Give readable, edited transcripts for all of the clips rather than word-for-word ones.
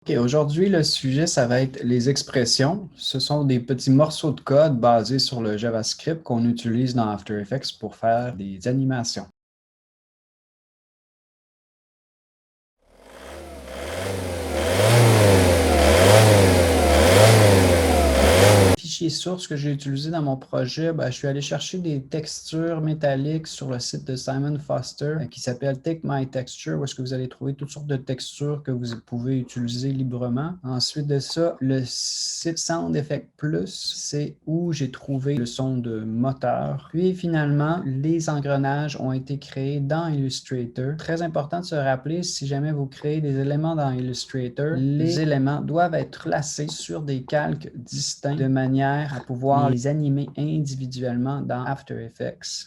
OK, aujourd'hui, le sujet, ça va être les expressions. Ce sont des petits morceaux de code basés sur le JavaScript qu'on utilise dans After Effects pour faire des animations. Fichier source que j'ai utilisé dans mon projet, je suis allé chercher des textures métalliques sur le site de Simon Foster qui s'appelle Take My Texture, où est-ce que vous allez trouver toutes sortes de textures que vous pouvez utiliser librement. Ensuite de ça, le site Sound Effect Plus, c'est où j'ai trouvé le son de moteur. Puis finalement, les engrenages ont été créés dans Illustrator. Très important de se rappeler, si jamais vous créez des éléments dans Illustrator, les éléments doivent être placés sur des calques distincts de manière à pouvoir les animer individuellement dans After Effects.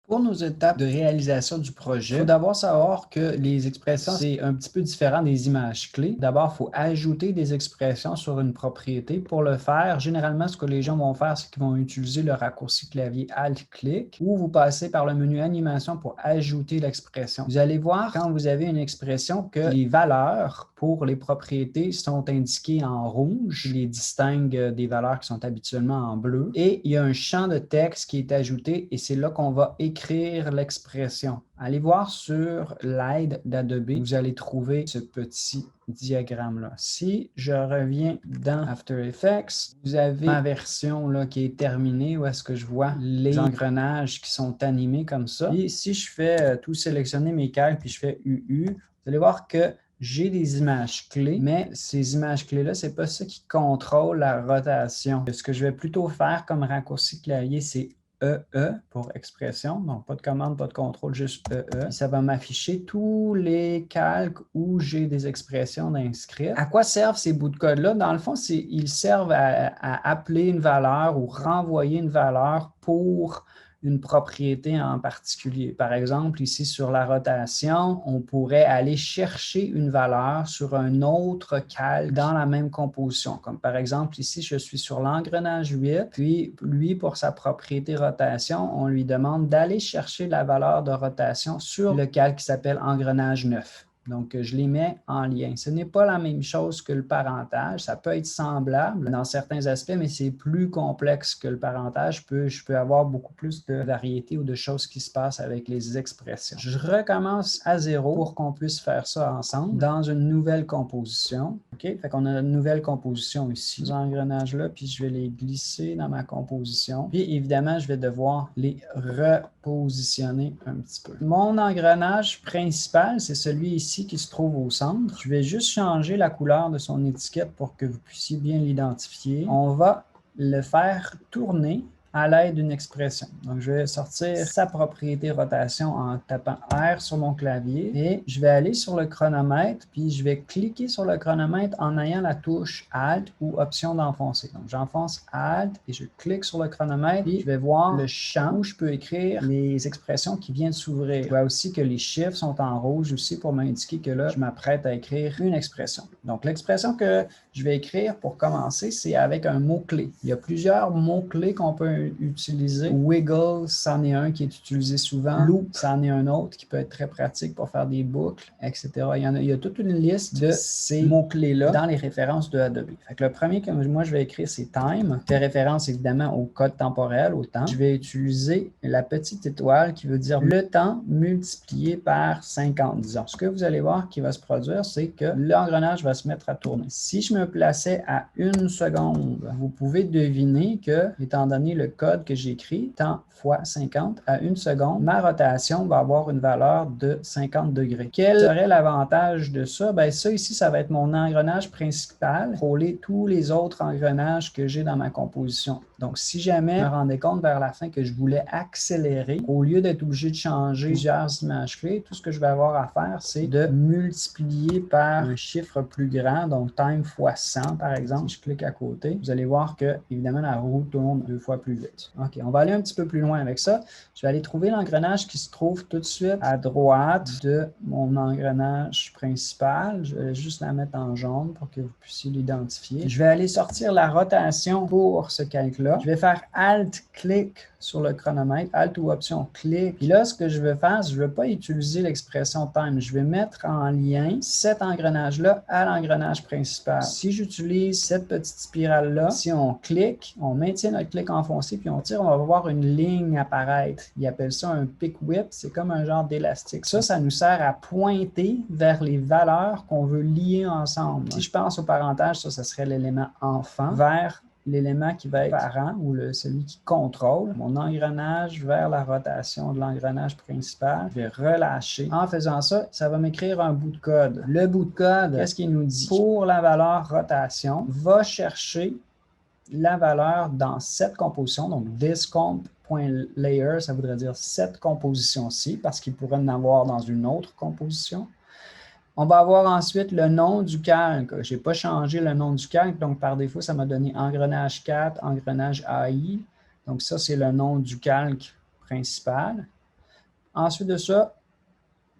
Pour nos étapes de réalisation du projet, il faut d'abord savoir que les expressions, c'est un petit peu différent des images clés. D'abord, il faut ajouter des expressions sur une propriété. Pour le faire, généralement, ce que les gens vont faire, c'est qu'ils vont utiliser le raccourci clavier Alt-clic ou vous passez par le menu animation pour ajouter l'expression. Vous allez voir quand vous avez une expression que les valeurs pour les propriétés sont indiquées en rouge, les distingue des valeurs qui sont habituellement en bleu. Et il y a un champ de texte qui est ajouté et c'est là qu'on va écrire l'expression. Allez voir sur l'aide d'Adobe, vous allez trouver ce petit diagramme-là. Si je reviens dans After Effects, vous avez ma version là, qui est terminée, où est-ce que je vois les engrenages qui sont animés comme ça. Et si je fais tout sélectionner mes calques, puis je fais UU, vous allez voir que j'ai des images clés, mais ces images clés-là, ce n'est pas ça qui contrôle la rotation. Ce que je vais plutôt faire comme raccourci clavier, c'est EE pour expression. Donc, pas de commande, pas de contrôle, juste EE. Et ça va m'afficher tous les calques où j'ai des expressions d'inscrits. À quoi servent ces bouts de code-là? Dans le fond, ils servent à appeler une valeur ou renvoyer une valeur pour une propriété en particulier. Par exemple, ici sur la rotation, on pourrait aller chercher une valeur sur un autre calque dans la même composition. Comme par exemple, ici, je suis sur l'engrenage 8, puis lui, pour sa propriété rotation, on lui demande d'aller chercher la valeur de rotation sur le calque qui s'appelle engrenage 9. Donc, je les mets en lien. Ce n'est pas la même chose que le parentage. Ça peut être semblable dans certains aspects, mais c'est plus complexe que le parentage. Je peux avoir beaucoup plus de variété ou de choses qui se passent avec les expressions. Je recommence à zéro pour qu'on puisse faire ça ensemble dans une nouvelle composition. OK? Fait qu'on a une nouvelle composition ici. Ces engrenages-là, puis je vais les glisser dans ma composition. Puis évidemment, je vais devoir les repositionner un petit peu. Mon engrenage principal, c'est celui ici qui se trouve au centre. Je vais juste changer la couleur de son étiquette pour que vous puissiez bien l'identifier. On va le faire tourner à l'aide d'une expression. Donc, je vais sortir sa propriété rotation en tapant R sur mon clavier et je vais aller sur le chronomètre, puis je vais cliquer sur le chronomètre en ayant la touche Alt ou option d'enfoncer. Donc, j'enfonce Alt et je clique sur le chronomètre, puis je vais voir le champ où je peux écrire les expressions qui viennent s'ouvrir. Je vois aussi que les chiffres sont en rouge aussi pour m'indiquer que là, je m'apprête à écrire une expression. Donc, l'expression que je vais écrire pour commencer, c'est avec un mot-clé. Il y a plusieurs mots-clés qu'on peut utiliser. Wiggle, c'en est un qui est utilisé souvent. Loop, c'en est un autre qui peut être très pratique pour faire des boucles, etc. Il y a toute une liste de ces mots-clés-là dans les références de Adobe. Fait que le premier que moi je vais écrire, c'est time. Fait référence évidemment au code temporel, au temps. Je vais utiliser la petite étoile qui veut dire le temps multiplié par 50, disons. Ce que vous allez voir qui va se produire, c'est que l'engrenage va se mettre à tourner. Si je me plaçais à 1 seconde, vous pouvez deviner que, étant donné le code que j'écris, temps fois 50 à 1 seconde, ma rotation va avoir une valeur de 50 degrés. Quel serait l'avantage de ça? Bien, ça ici, ça va être mon engrenage principal, contrôler tous les autres engrenages que j'ai dans ma composition. Donc, si jamais je me rendais compte vers la fin que je voulais accélérer, au lieu d'être obligé de changer plusieurs images clés, tout ce que je vais avoir à faire, c'est de multiplier par un chiffre plus grand, donc time fois 100 par exemple. Si je clique à côté, vous allez voir que, évidemment, la roue tourne 2 fois plus vite. OK, on va aller un petit peu plus loin avec ça. Je vais aller trouver l'engrenage qui se trouve tout de suite à droite de mon engrenage principal. Je vais juste la mettre en jaune pour que vous puissiez l'identifier. Je vais aller sortir la rotation pour ce calque-là. Je vais faire Alt-clic sur le chronomètre, Alt ou Option, clic. Puis là, ce que je veux faire, je ne veux pas utiliser l'expression time. Je vais mettre en lien cet engrenage-là à l'engrenage principal. Si j'utilise cette petite spirale-là, si on clique, on maintient notre clic enfoncé, puis on tire, on va voir une ligne apparaître. Ils appellent ça un pick whip. C'est comme un genre d'élastique. Ça nous sert à pointer vers les valeurs qu'on veut lier ensemble. Si je pense au parentage, ça serait l'élément enfant vers l'élément qui va être parent ou celui qui contrôle mon engrenage vers la rotation de l'engrenage principal. Je vais relâcher. En faisant ça, ça va m'écrire un bout de code. Le bout de code, qu'est-ce qu'il nous dit? Pour la valeur rotation, va chercher la valeur dans cette composition, donc thiscomp.layer, ça voudrait dire cette composition-ci, parce qu'il pourrait en avoir dans une autre composition. On va avoir ensuite le nom du calque. Je n'ai pas changé le nom du calque, donc par défaut, ça m'a donné engrenage 4, engrenage AI. Donc ça, c'est le nom du calque principal. Ensuite de ça,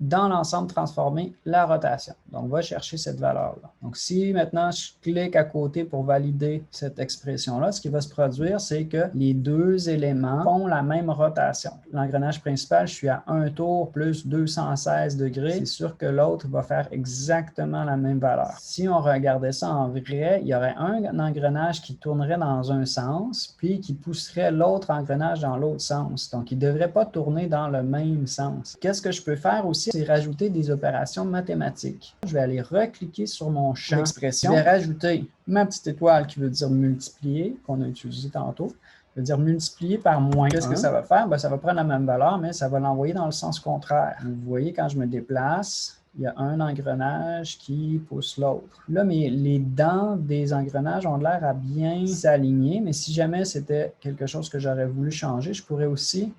dans l'ensemble transformé, la rotation. Donc, on va chercher cette valeur-là. Donc, si maintenant je clique à côté pour valider cette expression-là, ce qui va se produire, c'est que les deux éléments font la même rotation. L'engrenage principal, je suis à 1 tour plus 216 degrés. C'est sûr que l'autre va faire exactement la même valeur. Si on regardait ça en vrai, il y aurait un engrenage qui tournerait dans un sens, puis qui pousserait l'autre engrenage dans l'autre sens. Donc, il ne devrait pas tourner dans le même sens. Qu'est-ce que je peux faire aussi? C'est rajouter des opérations mathématiques. Je vais aller recliquer sur mon champ d'expression. Je vais rajouter ma petite étoile qui veut dire multiplier, qu'on a utilisé tantôt. Je vais dire multiplier par moins. Qu'est-ce que ça va faire? Bien, ça va prendre la même valeur, mais ça va l'envoyer dans le sens contraire. Vous voyez, quand je me déplace, il y a un engrenage qui pousse l'autre. Là, les dents des engrenages ont l'air à bien s'aligner, mais si jamais c'était quelque chose que j'aurais voulu changer, je pourrais aussi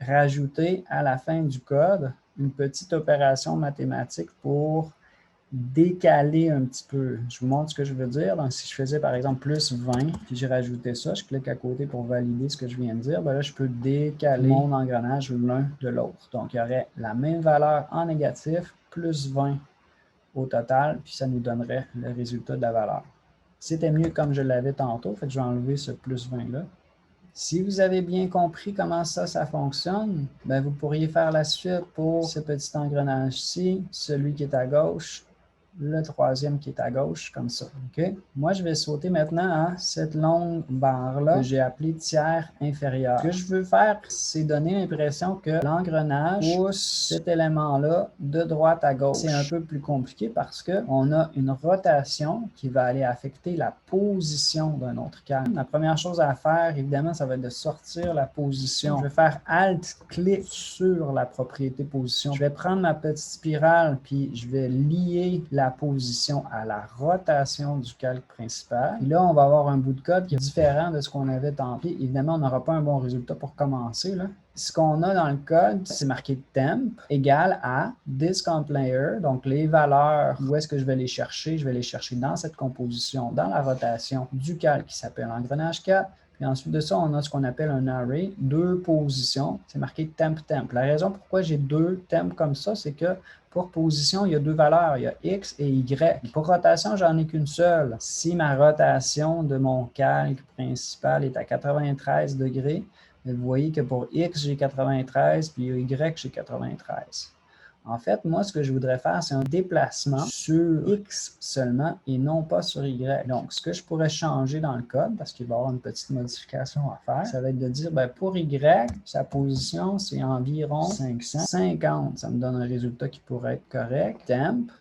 rajouter à la fin du code une petite opération mathématique pour décaler un petit peu. Je vous montre ce que je veux dire. Donc, si je faisais par exemple plus 20, puis j'ai rajouté ça, je clique à côté pour valider ce que je viens de dire, bien là, je peux décaler mon engrenage l'un de l'autre. Donc, il y aurait la même valeur en négatif, plus 20 au total, puis ça nous donnerait le résultat de la valeur. C'était mieux comme je l'avais tantôt, fait que je vais enlever ce plus 20-là. Si vous avez bien compris comment ça fonctionne, bien, vous pourriez faire la suite pour ce petit engrenage-ci, celui qui est à gauche, le troisième qui est à gauche, comme ça. Okay? Moi, je vais sauter maintenant à cette longue barre-là que j'ai appelée tiers inférieur. Ce que je veux faire, c'est donner l'impression que l'engrenage pousse cet élément-là de droite à gauche. C'est un peu plus compliqué parce qu'on a une rotation qui va aller affecter la position d'un autre calque. La première chose à faire, évidemment, ça va être de sortir la position. Je vais faire Alt-clic sur la propriété position. Je vais prendre ma petite spirale, puis je vais lier la position à la rotation du calque principal. Et là, on va avoir un bout de code qui est différent de ce qu'on avait tantôt. Évidemment, on n'aura pas un bon résultat pour commencer, là. Ce qu'on a dans le code, c'est marqué temp égale à thisCompLayer. Donc, les valeurs, où est-ce que je vais les chercher? Je vais les chercher dans cette composition, dans la rotation du calque qui s'appelle engrenage 4. Puis ensuite de ça, on a ce qu'on appelle un array, deux positions. C'est marqué temp. La raison pourquoi j'ai deux temps comme ça, c'est que pour position, il y a deux valeurs, il y a X et Y. Pour rotation, j'en ai qu'une seule. Si ma rotation de mon calque principal est à 93 degrés, vous voyez que pour X, j'ai 93, puis Y, j'ai 93. En fait, moi, ce que je voudrais faire, c'est un déplacement sur X seulement et non pas sur Y. Donc, ce que je pourrais changer dans le code, parce qu'il va y avoir une petite modification à faire, ça va être de dire, bien, pour Y, sa position, c'est environ 550. Ça me donne un résultat qui pourrait être correct. Temp,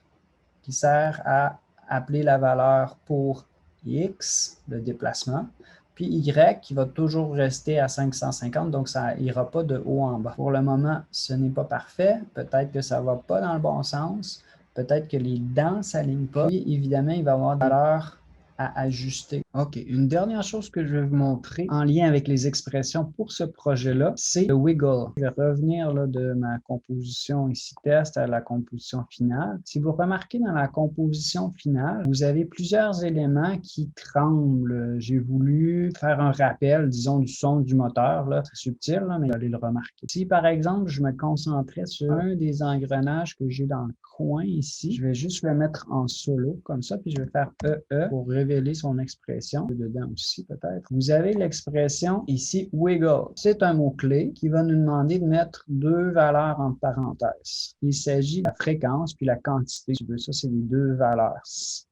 qui sert à appeler la valeur pour X, le déplacement. Puis Y qui va toujours rester à 550, donc ça n'ira pas de haut en bas. Pour le moment, ce n'est pas parfait. Peut-être que ça ne va pas dans le bon sens. Peut-être que les dents ne s'alignent pas. Puis évidemment, il va y avoir des valeurs à ajuster. OK, une dernière chose que je vais vous montrer en lien avec les expressions pour ce projet-là, c'est le wiggle. Je vais revenir là, de ma composition ici test à la composition finale. Si vous remarquez dans la composition finale, vous avez plusieurs éléments qui tremblent. J'ai voulu faire un rappel, disons, du son du moteur. C'est subtil, là, mais vous allez le remarquer. Si par exemple, je me concentrais sur un des engrenages que j'ai dans le coin ici, je vais juste le mettre en solo comme ça, puis je vais faire EE pour révéler son expression. expression, dedans aussi peut-être. Vous avez l'expression ici wiggle. C'est un mot-clé qui va nous demander de mettre deux valeurs en parenthèse. Il s'agit de la fréquence puis la quantité. Si tu veux, ça, c'est les deux valeurs.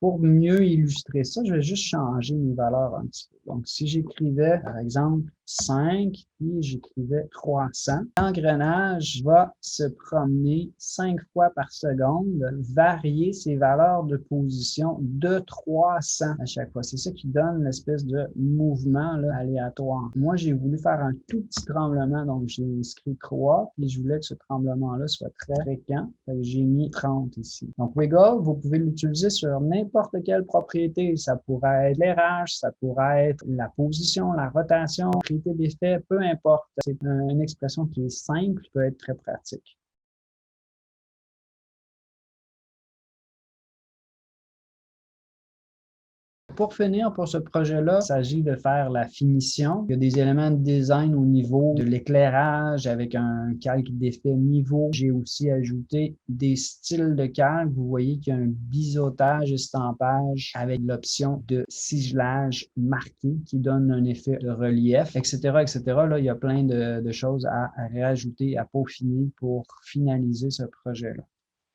Pour mieux illustrer ça, je vais juste changer mes valeurs un petit peu. Donc, si j'écrivais, par exemple, 5, puis j'écrivais 300, l'engrenage va se promener 5 fois par seconde, varier ses valeurs de position de 300 à chaque fois. C'est ça qui donne l'espèce de mouvement là, aléatoire. Moi, j'ai voulu faire un tout petit tremblement, donc j'ai inscrit 3, puis je voulais que ce tremblement-là soit très fréquent. J'ai mis 30 ici. Donc, wiggle, vous pouvez l'utiliser sur n'importe quelle propriété. Ça pourrait être l'airage, ça pourrait être la position, la rotation, la propriété d'effet, peu importe. C'est une expression qui est simple, qui peut être très pratique. Pour finir, pour ce projet-là, il s'agit de faire la finition. Il y a des éléments de design au niveau de l'éclairage avec un calque d'effet niveau. J'ai aussi ajouté des styles de calque. Vous voyez qu'il y a un biseautage, estampage avec l'option de ciselage marqué qui donne un effet de relief, etc., etc. Là, il y a plein de choses à rajouter, à peaufiner pour finaliser ce projet-là.